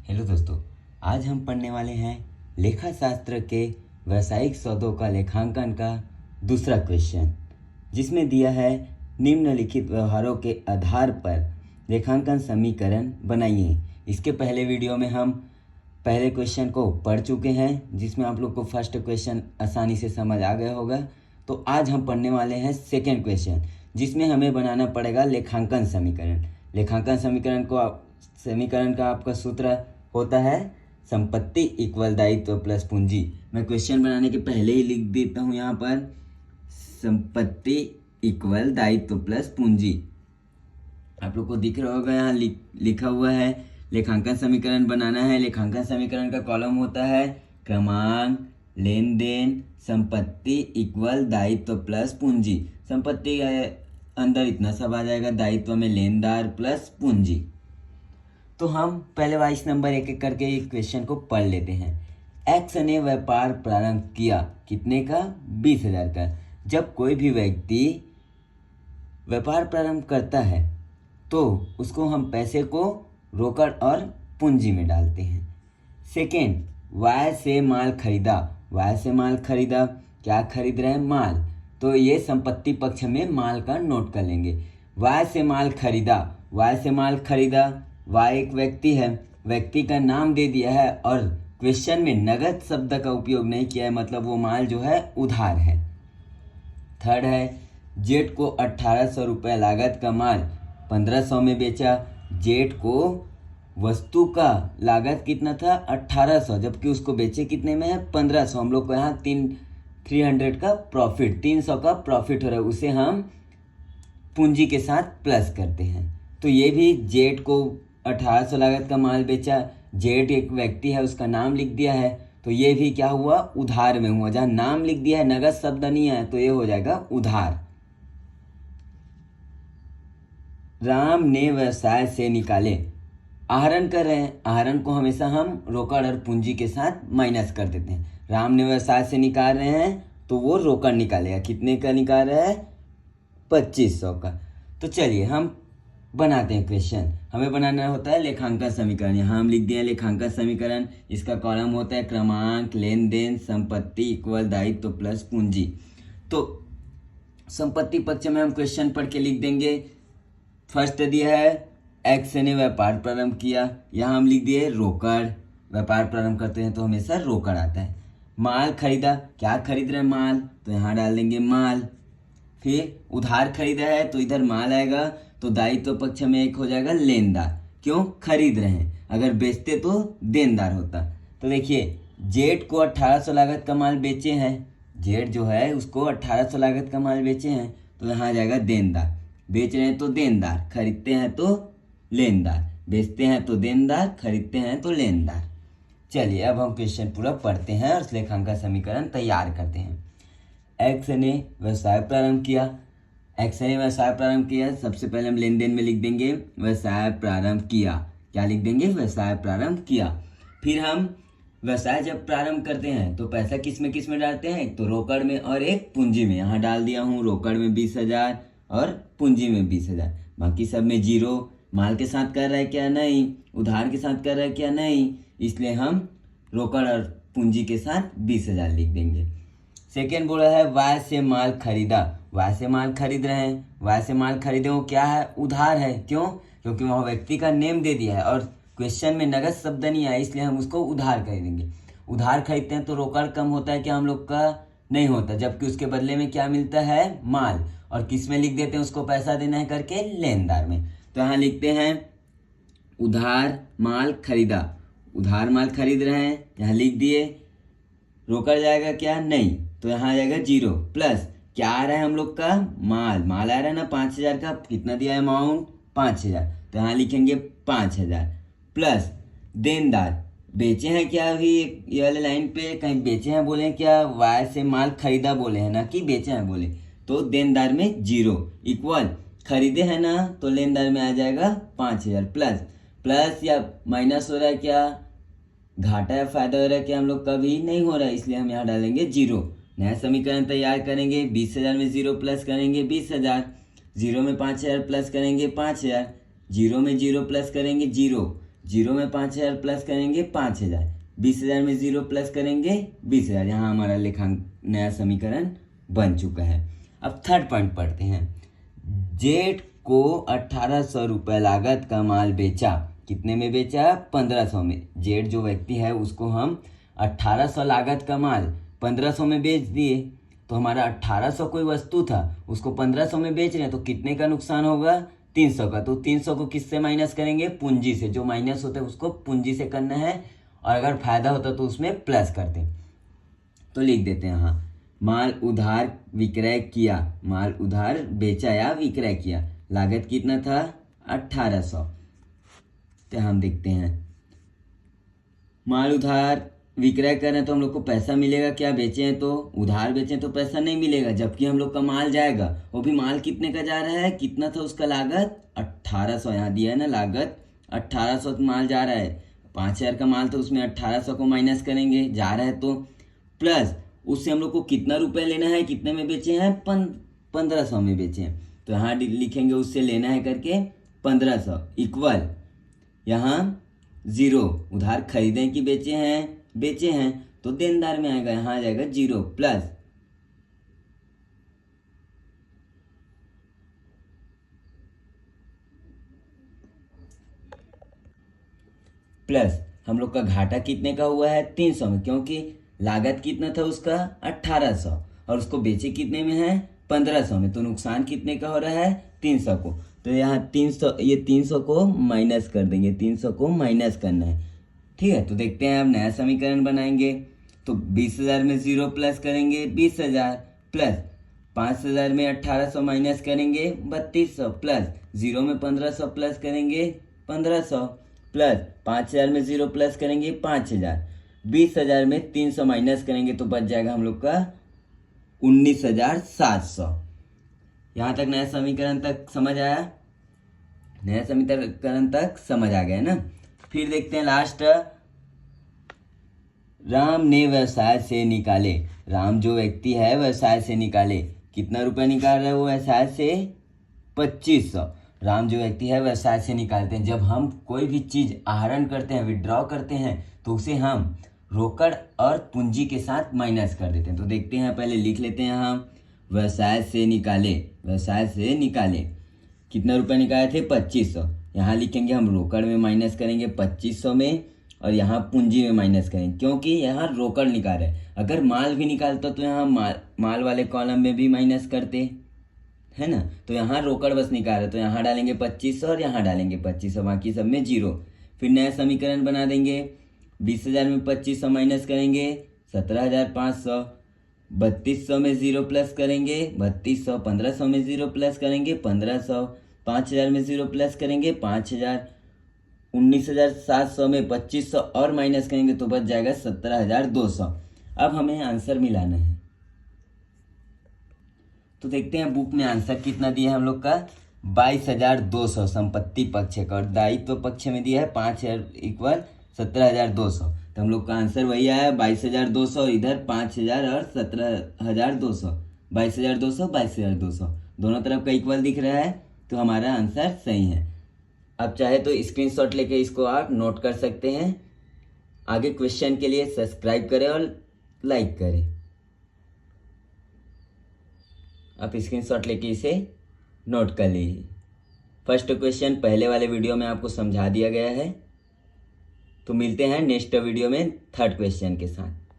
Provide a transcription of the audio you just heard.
Hello दोस्तों, आज हम पढ़ने वाले हैं लेखा शास्त्र के व्यावसायिक सौदों का लेखांकन का दूसरा क्वेश्चन, जिसमें दिया है निम्नलिखित व्यवहारों के आधार पर लेखांकन समीकरण बनाइए। इसके पहले वीडियो में हम पहले क्वेश्चन को पढ़ चुके हैं, जिसमें आप लोग को फर्स्ट क्वेश्चन आसानी से समझ आ गया होगा। तो आज हम पढ़ने वाले हैं सेकेंड क्वेश्चन, जिसमें हमें बनाना पड़ेगा लेखांकन समीकरण। लेखांकन समीकरण का आपका सूत्र होता है संपत्ति इक्वल दायित्व प्लस पूंजी। मैं क्वेश्चन बनाने के पहले ही लिख देता हूँ यहाँ पर संपत्ति इक्वल दायित्व प्लस पूंजी। आप लोग को दिख रहा होगा, यहाँ लिखा हुआ है लेखांकन समीकरण बनाना है। लेखांकन समीकरण का कॉलम होता है क्रमांक, लेन देन, संपत्ति इक्वल दायित्व प्लस पूंजी। संपत्ति अंदर इतना सब आ जाएगा, दायित्व में लेनदार प्लस पूंजी। तो हम पहले 22 नंबर एक एक करके इस क्वेश्चन को पढ़ लेते हैं। एक्स ने व्यापार प्रारंभ किया, कितने का? 20,000 का। जब कोई भी व्यक्ति व्यापार प्रारंभ करता है तो उसको हम पैसे को रोकड़ और पूंजी में डालते हैं। सेकेंड, वाय से माल खरीदा। वाय से माल खरीदा, क्या खरीद रहे हैं? माल। तो ये संपत्ति पक्ष में माल का नोट कर लेंगे। वाय से माल खरीदा, वाय से माल खरीदा, वाय एक व्यक्ति है, व्यक्ति का नाम दे दिया है और क्वेश्चन में नगद शब्द का उपयोग नहीं किया है, मतलब वो माल जो है उधार है। थर्ड है, जेठ को 1800 रुपये लागत का माल 1500 में बेचा। जेठ को वस्तु का लागत कितना था? 1800, जबकि उसको बेचे कितने में है? 1500। हम लोग को यहाँ 300 का प्रॉफिट, 300 का प्रॉफिट हो रहा है, उसे हम पूंजी के साथ प्लस करते हैं। तो ये भी जेठ को 1800 लागत का माल बेचा, जेठ एक व्यक्ति है, उसका नाम लिख दिया है, तो ये भी क्या हुआ? उधार में हुआ। जहाँ नाम लिख दिया है, नगद शब्द नहीं है, तो ये हो जाएगा उधार। राम ने व्यवसाय से निकाले, आहरण कर रहे हैं, आहरण को हमेशा हम रोकड़ और पूंजी के साथ माइनस कर देते हैं। राम ने व्यवसाय से निकाल रहे हैं तो वो रोकड़ निकालेगा, कितने का निकाल रहा है? 2500 का। तो चलिए हम बनाते हैं क्वेश्चन। हमें बनाना होता है लेखांकन समीकरण। यहाँ हम लिख दिए लेखांकन समीकरण। इसका कॉलम होता है क्रमांक, लेन देन, संपत्ति इक्वल दायित्व प्लस पूंजी। तो संपत्ति पक्ष में हम क्वेश्चन पढ़ के लिख देंगे। फर्स्ट दिया है एक्स ने व्यापार प्रारंभ किया, यहाँ हम लिख दिए रोकड़। व्यापार प्रारंभ करते हैं तो हमेशा रोकड़ आता है। माल खरीदा, क्या खरीद रहे हैं? माल, तो यहाँ डाल देंगे माल। फिर उधार खरीदा है तो इधर माल आएगा, तो दायित्व पक्ष में एक हो जाएगा लेनदार। क्यों? खरीद रहे हैं, अगर बेचते तो देनदार होता। तो देखिए जेठ को 1800 लागत का माल बेचे हैं, जेठ जो है उसको 1800 लागत का माल बेचे हैं, तो यहाँ आ जाएगा देनदार। बेच रहे हैं तो देनदार, खरीदते हैं तो लेनदार, बेचते हैं तो देनदार, खरीदते हैं तो लेनदार। चलिए अब हम क्वेश्चन पूरा पढ़ते हैं और लेखांकन समीकरण तैयार करते हैं। एक्स ने व्यवसाय प्रारंभ किया, एक्स ने व्यवसाय प्रारंभ किया, सबसे पहले हम लेन देन में लिख देंगे व्यवसाय प्रारंभ किया। क्या लिख देंगे? व्यवसाय प्रारंभ किया। फिर हम व्यवसाय जब प्रारंभ करते हैं तो पैसा किस में डालते हैं? एक तो रोकड़ में और एक पूंजी में। यहाँ डाल दिया हूँ रोकड़ में 20,000 और पूंजी में 20,000, बाकी सब में जीरो। माल के साथ कर रहा है क्या? नहीं। उधार के साथ कर रहा है क्या? नहीं। इसलिए हम रोकड़ और पूंजी के साथ 20,000 लिख देंगे। सेकेंड बोला है वाय से माल खरीदा, वाय से माल खरीद रहे हैं, वाय से माल खरीदे वो क्या है? उधार है। क्यों? क्योंकि वहाँ व्यक्ति का नेम दे दिया है और क्वेश्चन में नगद शब्द नहीं आया, इसलिए हम उसको उधार खरीदेंगे। उधार खरीदते हैं तो रोकड़ कम होता है क्या? हम लोग का नहीं होता, जबकि उसके बदले में क्या मिलता है? माल। और किस में लिख देते हैं उसको पैसा देना है करके? लेनदार में। तो यहाँ लिखते हैं उधार माल खरीदा, उधार माल खरीद रहे हैं, यहाँ लिख दिए। रोकड़ जाएगा क्या? नहीं, तो यहाँ आ जाएगा जीरो। प्लस क्या आ रहा है हम लोग का? माल। माल आ रहा है ना 5000 का, कितना दिया है अमाउंट? 5000, तो यहाँ लिखेंगे 5000। प्लस देनदार, बेचे हैं क्या? अभी ये वाले लाइन पे कहीं बेचे हैं बोले क्या? वाय से माल खरीदा बोले हैं ना कि बेचे हैं बोले, तो देनदार में जीरो। इक्वल खरीदे हैं ना, तो लेनदार में आ जाएगा 5000। प्लस प्लस या माइनस हो रहा है क्या? घाटा या फायदा हो रहा है क्या? हम लोग कभी नहीं हो रहा है, इसलिए हम यहाँ डालेंगे जीरो। नया समीकरण तैयार करेंगे। 20,000 में जीरो प्लस करेंगे 20,000, जीरो में 5000 प्लस करेंगे 5000, जीरो में जीरो प्लस करेंगे जीरो, जीरो में 5,000 प्लस करेंगे 5,000, 20,000 में जीरो प्लस करेंगे 20,000। यहाँ हमारा लेखांक नया समीकरण बन चुका है। अब थर्ड पॉइंट पढ़ते हैं। जेड को 1,800 रुपये लागत का माल बेचा। कितने में बेचा? 1,500 में। जेड जो व्यक्ति है उसको हम 1,800 लागत का माल 1,500 में बेच दिए। तो हमारा 1,800 कोई वस्तु था, उसको 1,500 में बेच रहे हैं, तो कितने का नुकसान होगा? 300 का। तो 300 को किससे माइनस करेंगे? पूंजी से। जो माइनस होता है उसको पूंजी से करना है, और अगर फायदा होता तो उसमें प्लस करते। तो लिख देते हैं यहाँ, माल उधार विक्रय किया। माल उधार बेचा या विक्रय किया। लागत कितना था? 1,800। तो हम देखते हैं, माल उधार विक्रय करें तो हम लोग को पैसा मिलेगा क्या? बेचे हैं तो, उधार बेचें तो पैसा नहीं मिलेगा, जबकि हम लोग का माल जाएगा। वो भी माल कितने का जा रहा है? कितना था उसका लागत? 1,800। यहाँ दिया है ना लागत 1,800 माल जा रहा है। 5,000 का माल तो उसमें 1,800 को माइनस करेंगे, जा रहा है तो, प्लस उससे हम लोग को कितना रुपये लेना है? कितने में बेचे हैं? 1,500 में बेचे हैं। तो यहाँ लिखेंगे उससे लेना है करके 1,500 इक्वल, यहाँ जीरो। उधार खरीदें कि बेचे हैं? बेचे हैं, तो देनदार में आएगा, यहाँ आ जाएगा जीरो, प्लस हम लोग का घाटा कितने का हुआ है? 300 में, क्योंकि लागत कितना था उसका? 1,800, और उसको बेचे कितने में है? 1,500 में। तो नुकसान कितने का हो रहा है? 300 को। तो यहाँ 300, ये 300 को माइनस कर देंगे, 300 को माइनस करना है। ठीक है, तो देखते हैं अब नया समीकरण बनाएंगे। तो 20,000 में जीरो प्लस करेंगे 20,000, प्लस 5,000 में 1,800 माइनस करेंगे 3,200, प्लस जीरो में 1,500 प्लस करेंगे 1,500, प्लस 5,000 में जीरो प्लस करेंगे 5,000, 20,000 में 300 माइनस करेंगे तो बच जाएगा हम लोग का 19,700। यहाँ तक नया समीकरण तक समझ आया? नया समीकरण तक समझ आ गया ना? फिर देखते हैं लास्ट, राम ने व्यवसाय से निकाले। राम जो व्यक्ति है व्यवसाय से निकाले। कितना रुपया निकाल रहा है वो व्यवसाय से? 2,500। राम जो व्यक्ति है व्यवसाय से निकालते हैं। जब हम कोई भी चीज़ आहरण करते हैं, विड्रॉ करते हैं, तो उसे हम रोकड़ और पूंजी के साथ माइनस कर देते हैं। तो देखते हैं, पहले लिख लेते हैं यहाँ, व्यवसाय से निकाले। व्यवसाय से निकाले कितना रुपया निकाले थे? 2,500। यहाँ लिखेंगे हम रोकड़ में माइनस करेंगे 2,500 में, और यहाँ पूंजी में माइनस करेंगे, क्योंकि यहाँ रोकड़ निकाल रहे हैं। अगर माल भी निकालता तो यहाँ माल वाले कॉलम में भी माइनस करते, है ना? तो यहाँ रोकड़ बस निकाल रहे, तो यहाँ डालेंगे 2,500 और यहाँ डालेंगे 2,500, बाकी सब में जीरो। फिर नया समीकरण बना देंगे। 20,000 में 2,500 माइनस करेंगे 17,500, 3,200 में जीरो प्लस करेंगे 3,200, 1,500 में जीरो प्लस करेंगे 1,500, 5,000 में जीरो प्लस करेंगे 5,000, 19,700 में 2,500 और माइनस करेंगे तो बच जाएगा 17,200। अब हमें आंसर मिलाना है। तो देखते हैं बुक में आंसर कितना दिया है हम लोग का? 22,200 संपत्ति पक्ष का, और दायित्व पक्ष में दिया है 5,000 इक्वल 17,200। तो हम लोग का आंसर वही आया 22,200, इधर 5,000 और 17,200, 22,200 22,200 दोनों तरफ का इक्वल दिख रहा है, तो हमारा आंसर सही है। अब चाहे तो स्क्रीनशॉट लेके इसको आप नोट कर सकते हैं। आगे क्वेश्चन के लिए सब्सक्राइब करें और लाइक करें। आप स्क्रीनशॉट लेके इसे नोट कर लीजिए। फर्स्ट क्वेश्चन पहले वाले वीडियो में आपको समझा दिया गया है। तो मिलते हैं नेक्स्ट वीडियो में थर्ड क्वेश्चन के साथ।